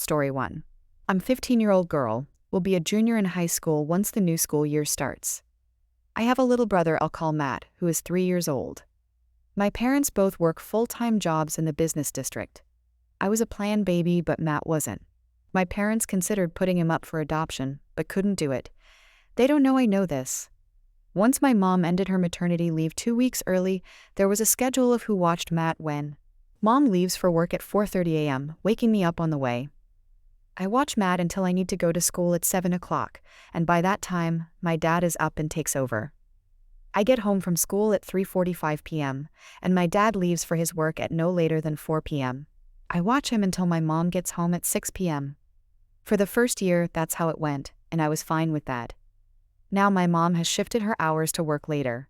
Story 1. I'm a 15-year-old girl, will be a junior in high school once the new school year starts. I have a little brother I'll call Matt, who is 3 years old. My parents both work full-time jobs in the business district. I was a planned baby, but Matt wasn't. My parents considered putting him up for adoption, but couldn't do it. They don't know I know this. Once my mom ended her maternity leave 2 weeks early, there was a schedule of who watched Matt when. Mom leaves for work at 4:30 a.m., waking me up on the way. I watch Matt until I need to go to school at 7 o'clock, and by that time, my dad is up and takes over. I get home from school at 3:45 p.m., and my dad leaves for his work at no later than 4 p.m. I watch him until my mom gets home at 6 p.m. For the first year, that's how it went, and I was fine with that. Now my mom has shifted her hours to work later.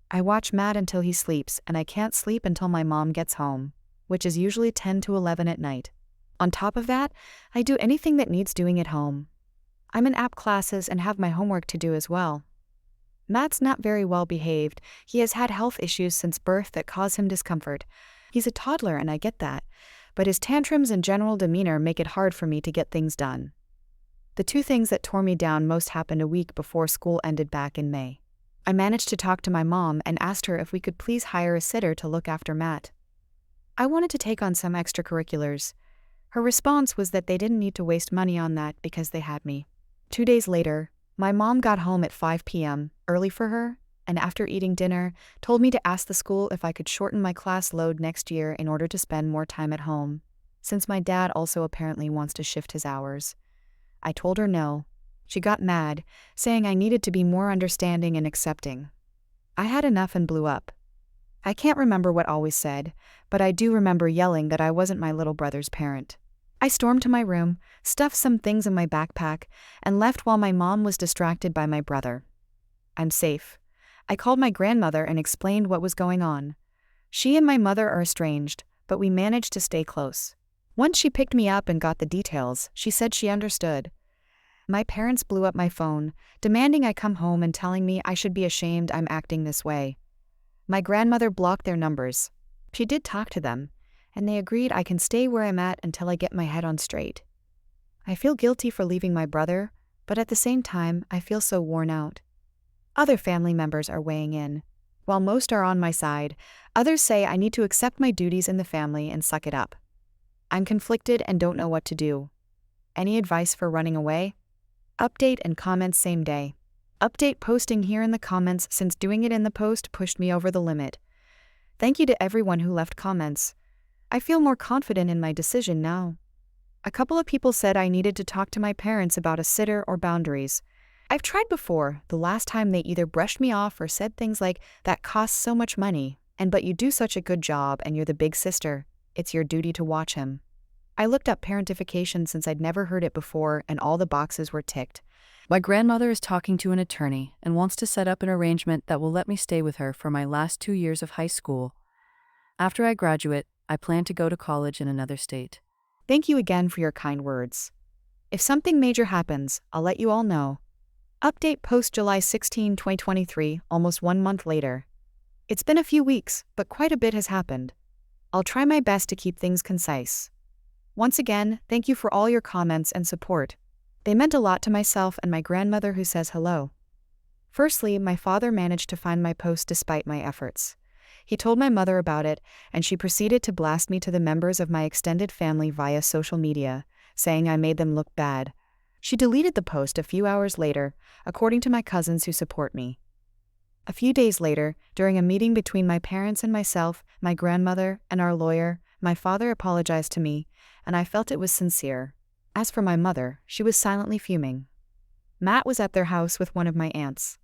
I watch Matt until he sleeps, and I can't sleep until my mom gets home, which is usually 10 to 11 at night. On top of that, I do anything that needs doing at home. I'm in app classes and have my homework to do as well. Matt's not very well behaved. He has had health issues since birth that cause him discomfort. He's a toddler and I get that, but his tantrums and general demeanor make it hard for me to get things done. The two things that tore me down most happened a week before school ended back in May. I managed to talk to my mom and asked her if we could please hire a sitter to look after Matt. I wanted to take on some extracurriculars. Her response was that they didn't need to waste money on that because they had me. 2 days later, my mom got home at 5 p.m., early for her, and after eating dinner, told me to ask the school if I could shorten my class load next year in order to spend more time at home, since my dad also apparently wants to shift his hours. I told her no. She got mad, saying I needed to be more understanding and accepting. I had enough and blew up. I can't remember what always said, but I do remember yelling that I wasn't my little brother's parent. I stormed to my room, stuffed some things in my backpack, and left while my mom was distracted by my brother. I'm safe. I called my grandmother and explained what was going on. She and my mother are estranged, but we managed to stay close. Once she picked me up and got the details, she said she understood. My parents blew up my phone, demanding I come home and telling me I should be ashamed I'm acting this way. My grandmother blocked their numbers. She did talk to them, and they agreed I can stay where I'm at until I get my head on straight. I feel guilty for leaving my brother, but at the same time, I feel so worn out. Other family members are weighing in. While most are on my side, others say I need to accept my duties in the family and suck it up. I'm conflicted and don't know what to do. Any advice for running away? Update and comments same day. Update posting here in the comments since doing it in the post pushed me over the limit. Thank you to everyone who left comments. I feel more confident in my decision now. A couple of people said I needed to talk to my parents about a sitter or boundaries. I've tried before, the last time they either brushed me off or said things like, that costs so much money, and but you do such a good job and you're the big sister, it's your duty to watch him. I looked up parentification since I'd never heard it before and all the boxes were ticked. My grandmother is talking to an attorney and wants to set up an arrangement that will let me stay with her for my last 2 years of high school. After I graduate, I plan to go to college in another state. Thank you again for your kind words. If something major happens, I'll let you all know. Update post July 16, 2023, almost 1 month later. It's been a few weeks, but quite a bit has happened. I'll try my best to keep things concise. Once again, thank you for all your comments and support. They meant a lot to myself and my grandmother who says hello. Firstly, my father managed to find my post despite my efforts. He told my mother about it, and she proceeded to blast me to the members of my extended family via social media, saying I made them look bad. She deleted the post a few hours later, according to my cousins who support me. A few days later, during a meeting between my parents and myself, my grandmother, and our lawyer, my father apologized to me, and I felt it was sincere. As for my mother, she was silently fuming. Matt was at their house with one of my aunts.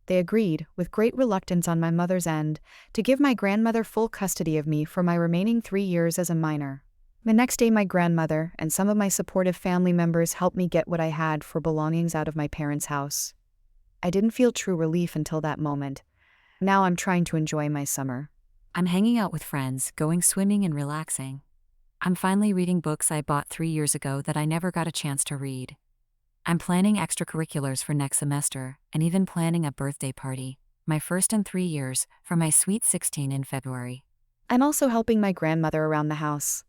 They agreed, with great reluctance on my mother's end, to give my grandmother full custody of me for my remaining 3 years as a minor. The next day my grandmother and some of my supportive family members helped me get what I had for belongings out of my parents' house. I didn't feel true relief until that moment. Now I'm trying to enjoy my summer. I'm hanging out with friends, going swimming and relaxing. I'm finally reading books I bought 3 years ago that I never got a chance to read. I'm planning extracurriculars for next semester, and even planning a birthday party, my first in 3 years, for my sweet 16 in February. I'm also helping my grandmother around the house.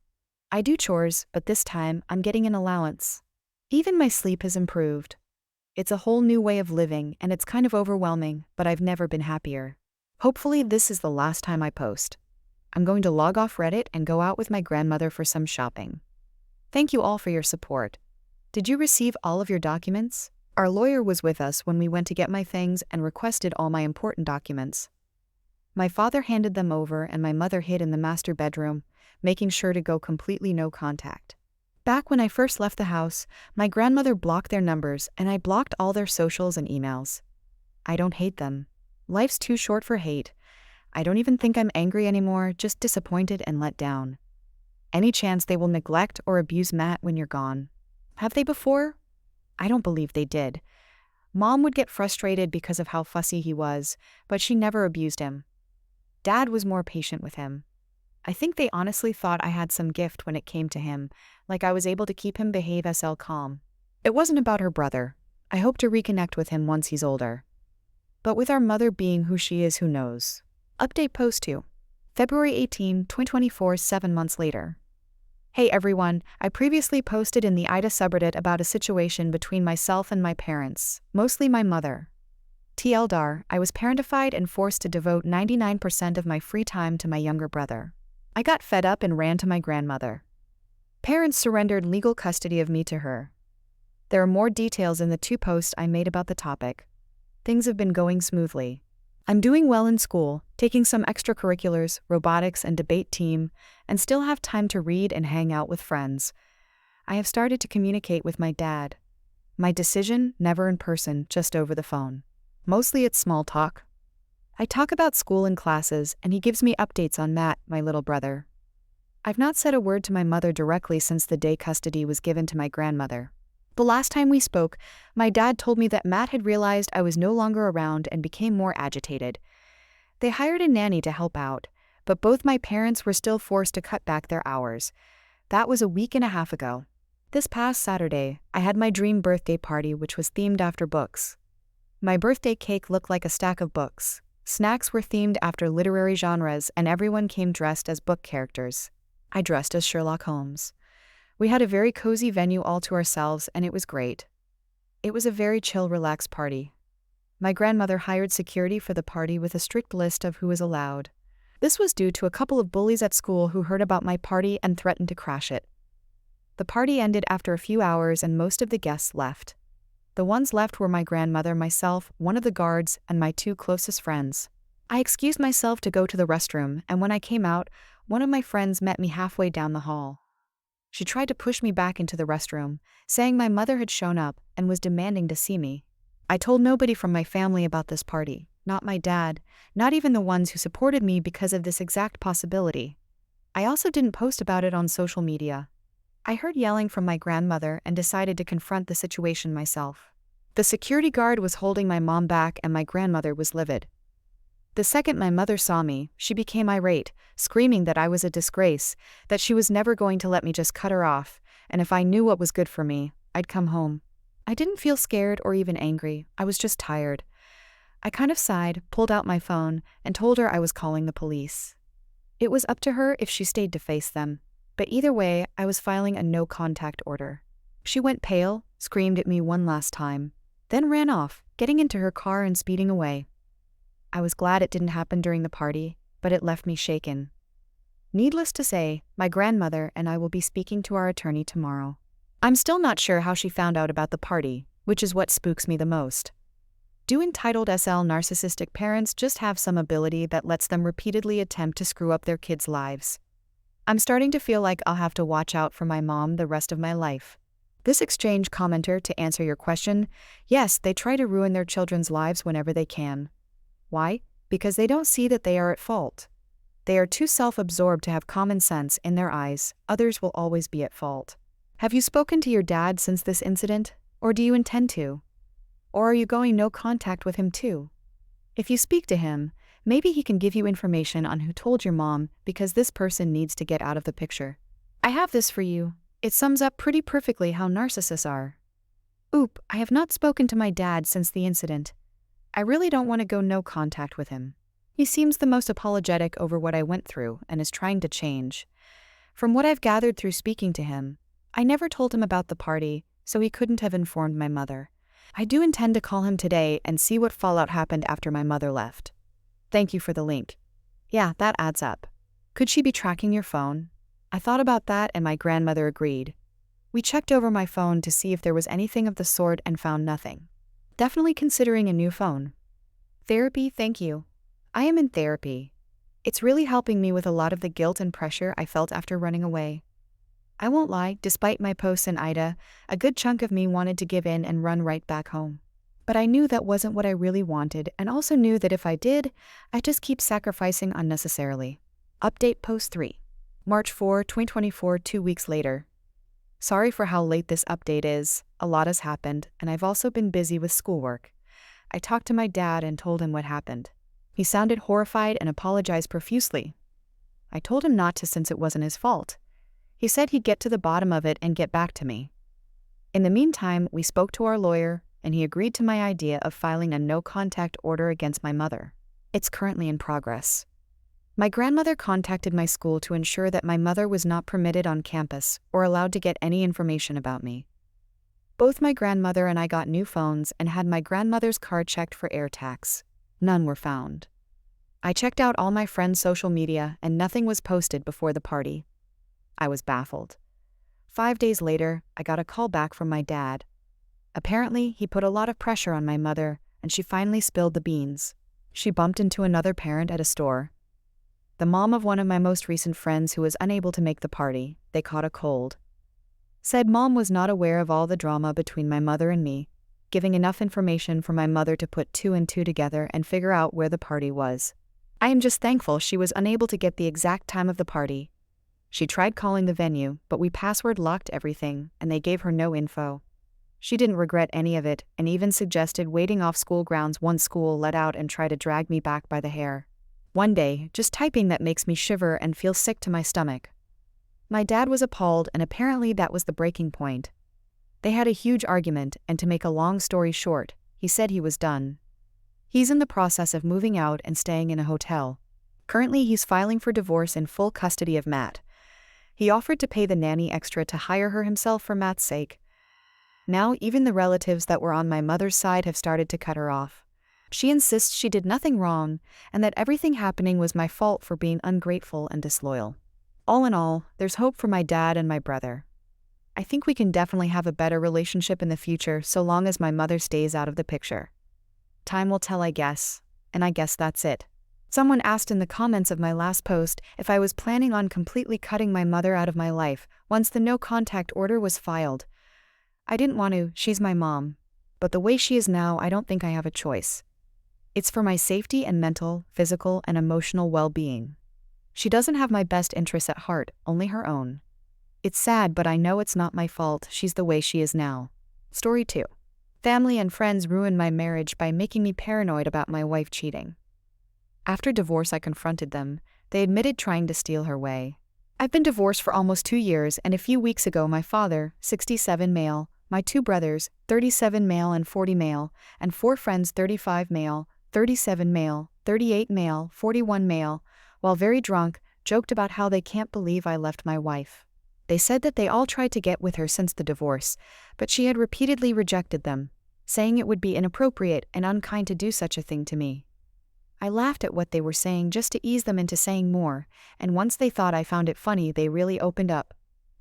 I do chores, but this time I'm getting an allowance. Even my sleep has improved. It's a whole new way of living, and it's kind of overwhelming, but I've never been happier. Hopefully, this is the last time I post. I'm going to log off Reddit and go out with my grandmother for some shopping. Thank you all for your support. Did you receive all of your documents? Our lawyer was with us when we went to get my things and requested all my important documents. My father handed them over and my mother hid in the master bedroom, making sure to go completely no contact. Back when I first left the house, my grandmother blocked their numbers and I blocked all their socials and emails. I don't hate them. Life's too short for hate. I don't even think I'm angry anymore, just disappointed and let down. Any chance they will neglect or abuse Matt when you're gone? Have they before? I don't believe they did. Mom would get frustrated because of how fussy he was, but she never abused him. Dad was more patient with him. I think they honestly thought I had some gift when it came to him, like I was able to keep him behave calm. It wasn't about her brother. I hope to reconnect with him once he's older. But with our mother being who she is, who knows? Update post 2. February 18, 2024, 7 months later. Hey everyone, I previously posted in the Ida subreddit about a situation between myself and my parents, mostly my mother. TLDR, I was parentified and forced to devote 99% of my free time to my younger brother. I got fed up and ran to my grandmother. Parents surrendered legal custody of me to her. There are more details in the 2 posts I made about the topic. Things have been going smoothly. I'm doing well in school, taking some extracurriculars, robotics and debate team, and still have time to read and hang out with friends. I have started to communicate with my dad. My decision, never in person, just over the phone. Mostly it's small talk. I talk about school and classes, and he gives me updates on Matt, my little brother. I've not said a word to my mother directly since the day custody was given to my grandmother. The last time we spoke, my dad told me that Matt had realized I was no longer around and became more agitated. They hired a nanny to help out, but both my parents were still forced to cut back their hours. That was a week and a half ago. This past Saturday, I had my dream birthday party, which was themed after books. My birthday cake looked like a stack of books. Snacks were themed after literary genres, and everyone came dressed as book characters. I dressed as Sherlock Holmes. We had a very cozy venue all to ourselves, and it was great. It was a very chill, relaxed party. My grandmother hired security for the party with a strict list of who was allowed. This was due to a couple of bullies at school who heard about my party and threatened to crash it. The party ended after a few hours and most of the guests left. The ones left were my grandmother, myself, one of the guards, and my 2 closest friends. I excused myself to go to the restroom, and when I came out, one of my friends met me halfway down the hall. She tried to push me back into the restroom, saying my mother had shown up and was demanding to see me. I told nobody from my family about this party, not my dad, not even the ones who supported me because of this exact possibility. I also didn't post about it on social media. I heard yelling from my grandmother and decided to confront the situation myself. The security guard was holding my mom back and my grandmother was livid. The second my mother saw me, she became irate, screaming that I was a disgrace, that she was never going to let me just cut her off, and if I knew what was good for me, I'd come home. I didn't feel scared or even angry, I was just tired. I kind of sighed, pulled out my phone, and told her I was calling the police. It was up to her if she stayed to face them, but either way, I was filing a no-contact order. She went pale, screamed at me one last time, then ran off, getting into her car and speeding away. I was glad it didn't happen during the party, but it left me shaken. Needless to say, my grandmother and I will be speaking to our attorney tomorrow. I'm still not sure how she found out about the party, which is what spooks me the most. Do entitled narcissistic parents just have some ability that lets them repeatedly attempt to screw up their kids' lives? I'm starting to feel like I'll have to watch out for my mom the rest of my life. This exchange commenter, to answer your question, yes, they try to ruin their children's lives whenever they can. Why? Because they don't see that they are at fault. They are too self-absorbed to have common sense. In their eyes, others will always be at fault. Have you spoken to your dad since this incident? Or do you intend to? Or are you going no contact with him too? If you speak to him, maybe he can give you information on who told your mom, because this person needs to get out of the picture. I have this for you. It sums up pretty perfectly how narcissists are. Oop, I have not spoken to my dad since the incident. I really don't want to go no contact with him. He seems the most apologetic over what I went through and is trying to change. From what I've gathered through speaking to him, I never told him about the party, so he couldn't have informed my mother. I do intend to call him today and see what fallout happened after my mother left. Thank you for the link. Yeah, that adds up. Could she be tracking your phone? I thought about that and my grandmother agreed. We checked over my phone to see if there was anything of the sort and found nothing. Definitely considering a new phone. Therapy, thank you. I am in therapy. It's really helping me with a lot of the guilt and pressure I felt after running away. I won't lie, despite my posts in Ida, a good chunk of me wanted to give in and run right back home. But I knew that wasn't what I really wanted and also knew that if I did, I'd just keep sacrificing unnecessarily. Update post 3. March 4, 2024, 2 weeks later. Sorry for how late this update is, a lot has happened, and I've also been busy with schoolwork. I talked to my dad and told him what happened. He sounded horrified and apologized profusely. I told him not to since it wasn't his fault. He said he'd get to the bottom of it and get back to me. In the meantime, we spoke to our lawyer, and he agreed to my idea of filing a no-contact order against my mother. It's currently in progress. My grandmother contacted my school to ensure that my mother was not permitted on campus or allowed to get any information about me. Both my grandmother and I got new phones and had my grandmother's card checked for air tags. None were found. I checked out all my friends' social media and nothing was posted before the party. I was baffled. 5 days later, I got a call back from my dad. Apparently, he put a lot of pressure on my mother and she finally spilled the beans. She bumped into another parent at a store. The mom of one of my most recent friends who was unable to make the party, they caught a cold. Said mom was not aware of all the drama between my mother and me, giving enough information for my mother to put 2 and 2 together and figure out where the party was. I am just thankful she was unable to get the exact time of the party. She tried calling the venue, but we password locked everything and they gave her no info. She didn't regret any of it and even suggested waiting off school grounds once school let out and try to drag me back by the hair. One day, just typing that makes me shiver and feel sick to my stomach. My dad was appalled and apparently that was the breaking point. They had a huge argument and to make a long story short, he said he was done. He's in the process of moving out and staying in a hotel. Currently he's filing for divorce in full custody of Matt. He offered to pay the nanny extra to hire her himself for Matt's sake. Now even the relatives that were on my mother's side have started to cut her off. She insists she did nothing wrong and that everything happening was my fault for being ungrateful and disloyal. All in all, there's hope for my dad and my brother. I think we can definitely have a better relationship in the future so long as my mother stays out of the picture. Time will tell, I guess, and I guess that's it. Someone asked in the comments of my last post if I was planning on completely cutting my mother out of my life once the no-contact order was filed. I didn't want to, she's my mom. But the way she is now, I don't think I have a choice. It's for my safety and mental, physical, and emotional well-being. She doesn't have my best interests at heart, only her own. It's sad, but I know it's not my fault, she's the way she is now. Story 2. Family and friends ruined my marriage by making me paranoid about my wife cheating. After divorce, I confronted them. They admitted trying to steal her way. I've been divorced for almost 2 years, and a few weeks ago my father, 67 male, my 2 brothers, 37 male and 40 male, and 4 friends, 35 male, 37 male, 38 male, 41 male, while very drunk, joked about how they can't believe I left my wife. They said that they all tried to get with her since the divorce, but she had repeatedly rejected them, saying it would be inappropriate and unkind to do such a thing to me. I laughed at what they were saying just to ease them into saying more, and once they thought I found it funny, they really opened up.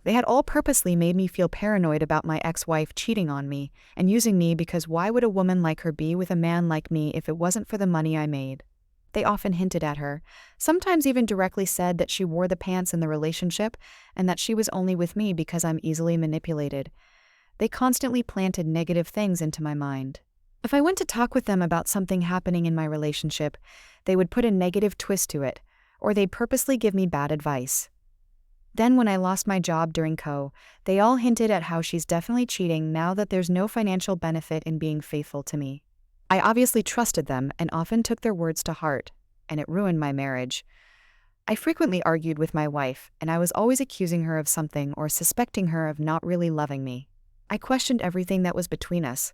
They had all purposely made me feel paranoid about my ex-wife cheating on me and using me because why would a woman like her be with a man like me if it wasn't for the money I made? They often hinted at her, sometimes even directly said that she wore the pants in the relationship and that she was only with me because I'm easily manipulated. They constantly planted negative things into my mind. If I went to talk with them about something happening in my relationship, they would put a negative twist to it, or they'd purposely give me bad advice. Then when I lost my job during CO, they all hinted at how she's definitely cheating now that there's no financial benefit in being faithful to me. I obviously trusted them and often took their words to heart, and it ruined my marriage. I frequently argued with my wife, and I was always accusing her of something or suspecting her of not really loving me. I questioned everything that was between us.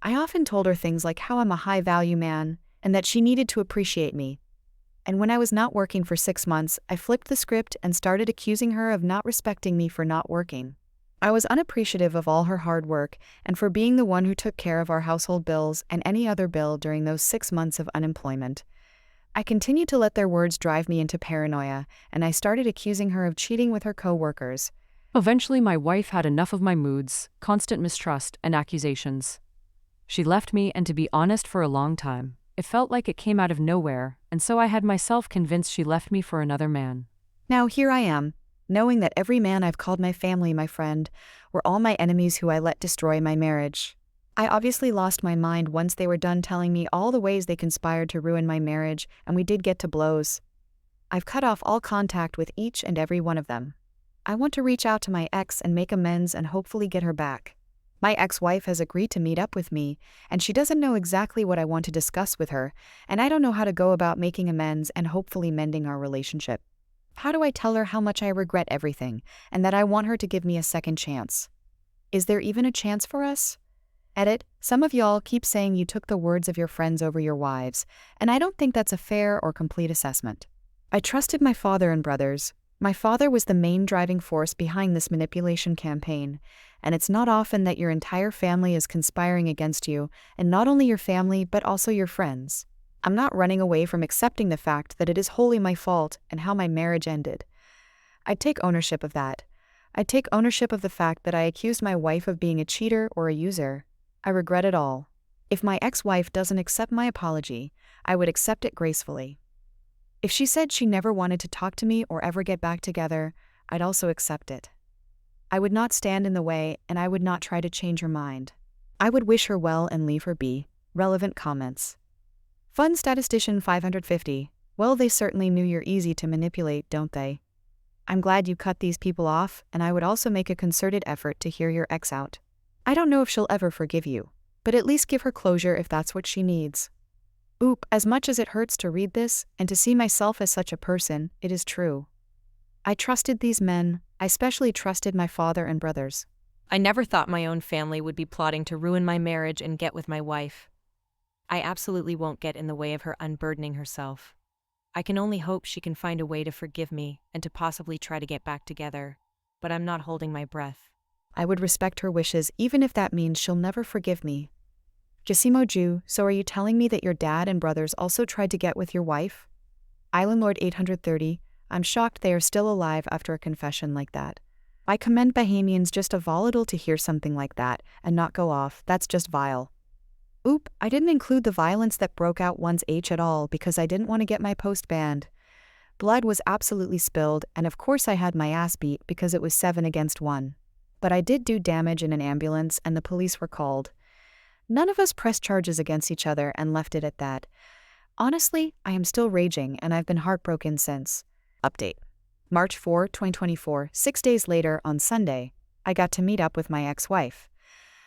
I often told her things like how I'm a high-value man and that she needed to appreciate me. And when I was not working for 6 months, I flipped the script and started accusing her of not respecting me for not working. I was unappreciative of all her hard work and for being the one who took care of our household bills and any other bill during those 6 months of unemployment. I continued to let their words drive me into paranoia, and I started accusing her of cheating with her co-workers. Eventually, my wife had enough of my moods, constant mistrust, and accusations. She left me, and to be honest, for a long time, it felt like it came out of nowhere, and so I had myself convinced she left me for another man. Now here I am, knowing that every man I've called my family my friend were all my enemies who I let destroy my marriage. I obviously lost my mind once they were done telling me all the ways they conspired to ruin my marriage, and we did get to blows. I've cut off all contact with each and every one of them. I want to reach out to my ex and make amends and hopefully get her back. My ex-wife has agreed to meet up with me, and she doesn't know exactly what I want to discuss with her, and I don't know how to go about making amends and hopefully mending our relationship. How do I tell her how much I regret everything, and that I want her to give me a second chance? Is there even a chance for us? Edit, some of y'all keep saying you took the words of your friends over your wives, and I don't think that's a fair or complete assessment. I trusted my father and brothers. My father was the main driving force behind this manipulation campaign, and it's not often that your entire family is conspiring against you, and not only your family but also your friends. I'm not running away from accepting the fact that it is wholly my fault and how my marriage ended. I take ownership of that. I take ownership of the fact that I accused my wife of being a cheater or a user. I regret it all. If my ex-wife doesn't accept my apology, I would accept it gracefully. If she said she never wanted to talk to me or ever get back together, I'd also accept it. I would not stand in the way, and I would not try to change her mind. I would wish her well and leave her be. Relevant comments. Fun statistician 550. Well, they certainly knew you're easy to manipulate, don't they? I'm glad you cut these people off, and I would also make a concerted effort to hear your ex out. I don't know if she'll ever forgive you, but at least give her closure if that's what she needs. Oop, as much as it hurts to read this, and to see myself as such a person, it is true. I trusted these men. I especially trusted my father and brothers. I never thought my own family would be plotting to ruin my marriage and get with my wife. I absolutely won't get in the way of her unburdening herself. I can only hope she can find a way to forgive me and to possibly try to get back together, but I'm not holding my breath. I would respect her wishes even if that means she'll never forgive me. Jessimo Jew, so are you telling me that your dad and brothers also tried to get with your wife? Island Lord 830, I'm shocked they are still alive after a confession like that. I commend Bahamians just a volatile to hear something like that and not go off, that's just vile. Oop, I didn't include the violence that broke out once at all because I didn't want to get my post banned. Blood was absolutely spilled, and of course I had my ass beat because it was 7 against 1. But I did do damage in an ambulance and the police were called. None of us pressed charges against each other and left it at that. Honestly, I am still raging and I've been heartbroken since. Update. March 4, 2024, 6 days later on Sunday, I got to meet up with my ex-wife.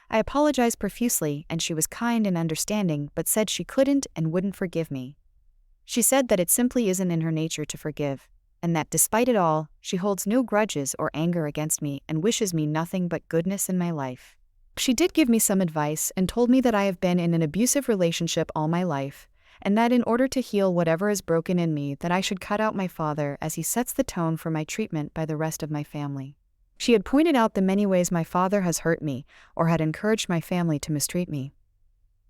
I apologized profusely and she was kind and understanding but said she couldn't and wouldn't forgive me. She said that it simply isn't in her nature to forgive, and that despite it all, she holds no grudges or anger against me and wishes me nothing but goodness in my life. She did give me some advice and told me that I have been in an abusive relationship all my life, and that in order to heal whatever is broken in me, that I should cut out my father as he sets the tone for my treatment by the rest of my family. She had pointed out the many ways my father has hurt me or had encouraged my family to mistreat me.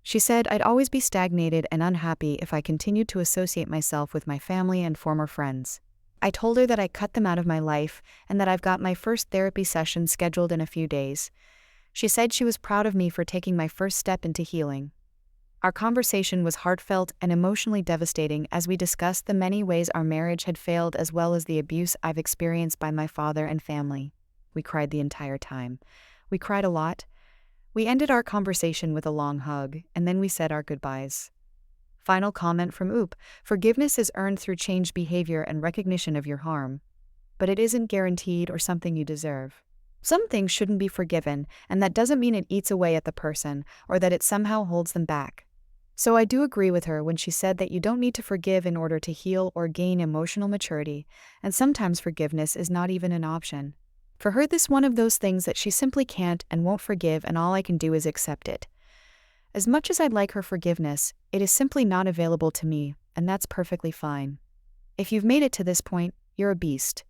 She said I'd always be stagnated and unhappy if I continued to associate myself with my family and former friends. I told her that I cut them out of my life and that I've got my first therapy session scheduled in a few days. She said she was proud of me for taking my first step into healing. Our conversation was heartfelt and emotionally devastating as we discussed the many ways our marriage had failed as well as the abuse I've experienced by my father and family. We cried the entire time. We cried a lot. We ended our conversation with a long hug, and then we said our goodbyes. Final comment from Oop. Forgiveness is earned through changed behavior and recognition of your harm. But it isn't guaranteed or something you deserve. Some things shouldn't be forgiven, and that doesn't mean it eats away at the person or that it somehow holds them back. So I do agree with her when she said that you don't need to forgive in order to heal or gain emotional maturity, and sometimes forgiveness is not even an option. For her, this is one of those things that she simply can't and won't forgive, and all I can do is accept it. As much as I'd like her forgiveness, it is simply not available to me, and that's perfectly fine. If you've made it to this point, you're a beast.